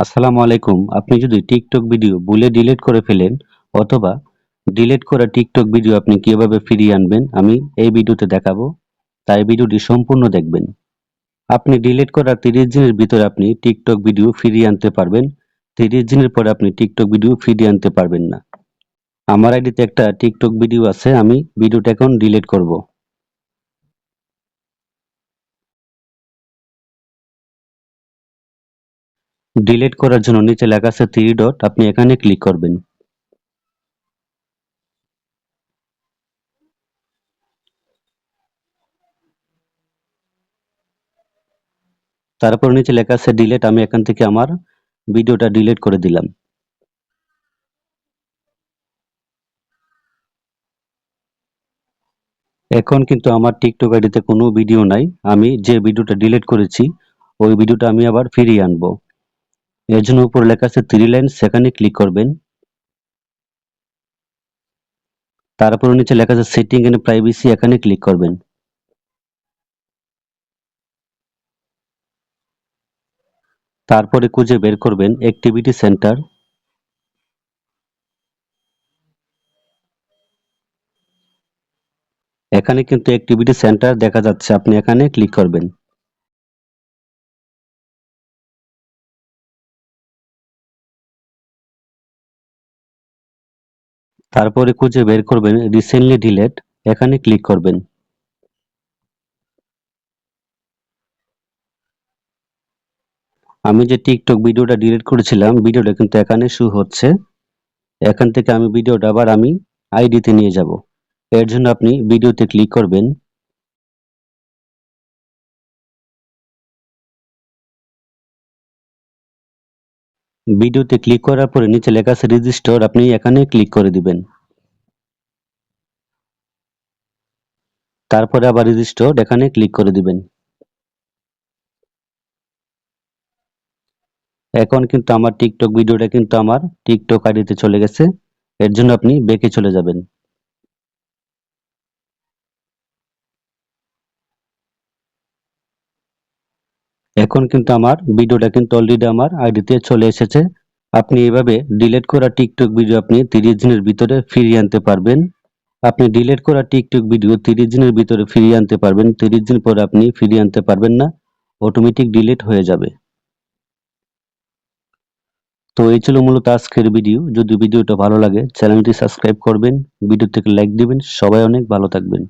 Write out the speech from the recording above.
আসসালামু আলাইকুম। আপনি যদি টিকটক ভিডিও ভুলে ডিলিট করে ফেলেন অথবা ডিলিট করা টিকটক ভিডিও আপনি কিভাবে ফিরিয়ে আনবেন আমি এই ভিডিওতে দেখাবো, তাই ভিডিওটি সম্পূর্ণ দেখবেন। আপনি ডিলিট করা 30 দিনের ভিতরে আপনি টিকটক ভিডিও ফিরিয়ে আনতে পারবেন। 30 দিনের পরে আপনি টিকটক ভিডিও ফিরিয়ে আনতে পারবেন না। আমার আইডিতে একটা টিকটক ভিডিও আছে, আমি ভিডিওটা এখন ডিলিট করব। ডিলিট করার জন্য নিচে লেখা আছে 3 ডট, আপনি এখানে ক্লিক করবেন। তারপর নিচে লেখা আছে ডিলিট, আমি এখান থেকে আমার ভিডিওটা ডিলিট করে দিলাম। এখন কিন্তু আমার টিকটক আইডিতে কোনো ভিডিও নাই। আমি যে ভিডিওটা ডিলিট করেছি ওই ভিডিওটা আমি আবার ফিরিয়ে আনবো। এর জন্য উপরে লেখা আছে 3 লাইন, সেখানে ক্লিক করবেন। তারপর নিচে লেখা আছে সেটিং এন্ড প্রাইভেসি, এখানে ক্লিক করবেন। তারপরে খুঁজে বের করবেন অ্যাক্টিভিটি সেন্টার। এখানে কিন্তু অ্যাক্টিভিটি সেন্টার দেখা যাচ্ছে, আপনি এখানে ক্লিক করবেন। তারপরে খুঁজে বের করবেন রিসেন্টলি ডিলেট, এখানে ক্লিক করবেন। আমি যে টিকটক ভিডিওটা ডিলিট করেছিলাম ভিডিওটা কিন্তু এখানে শো হচ্ছে। এখান থেকে আমি ভিডিওটা আবার আমি আইডিতে নিয়ে যাব। এর জন্য আপনি ভিডিওতে ক্লিক করবেন। ভিডিওতে ক্লিক করার পরে নিচে লেখা আছে রেজিস্টার, আপনি এখানে ক্লিক করে দিবেন। তারপরে আবার রেজিস্টার, এখানে ক্লিক করে দিবেন। এখন কিন্তু আমার টিকটক ভিডিওটা কিন্তু আমার টিকটক আইডিতে চলে গেছে। এর জন্য আপনি ব্যাকে চলে যাবেন। এখন কিন্তু আমার ভিডিওটা কিন্তু অলরেডি আমার আইডিতে চলে এসেছে। আপনি এভাবে ডিলিট করা টিকটক ভিডিও আপনি 30 দিনের ভিতরে ফিরিয়ে আনতে পারবেন। আপনি ডিলিট করা টিকটক ভিডিও 30 দিনের ভিতরে ফিরিয়ে আনতে পারবেন। 30 দিন পরে আপনি ফিরিয়ে আনতে পারবেন না, অটোমেটিক ডিলিট হয়ে যাবে। তো এই ছিল মূলত আজকের ভিডিও। যদি ভিডিওটা ভালো লাগে চ্যানেলটি সাবস্ক্রাইব করবেন, ভিডিও থেকে লাইক দিবেন। সবাই অনেক ভালো থাকবেন।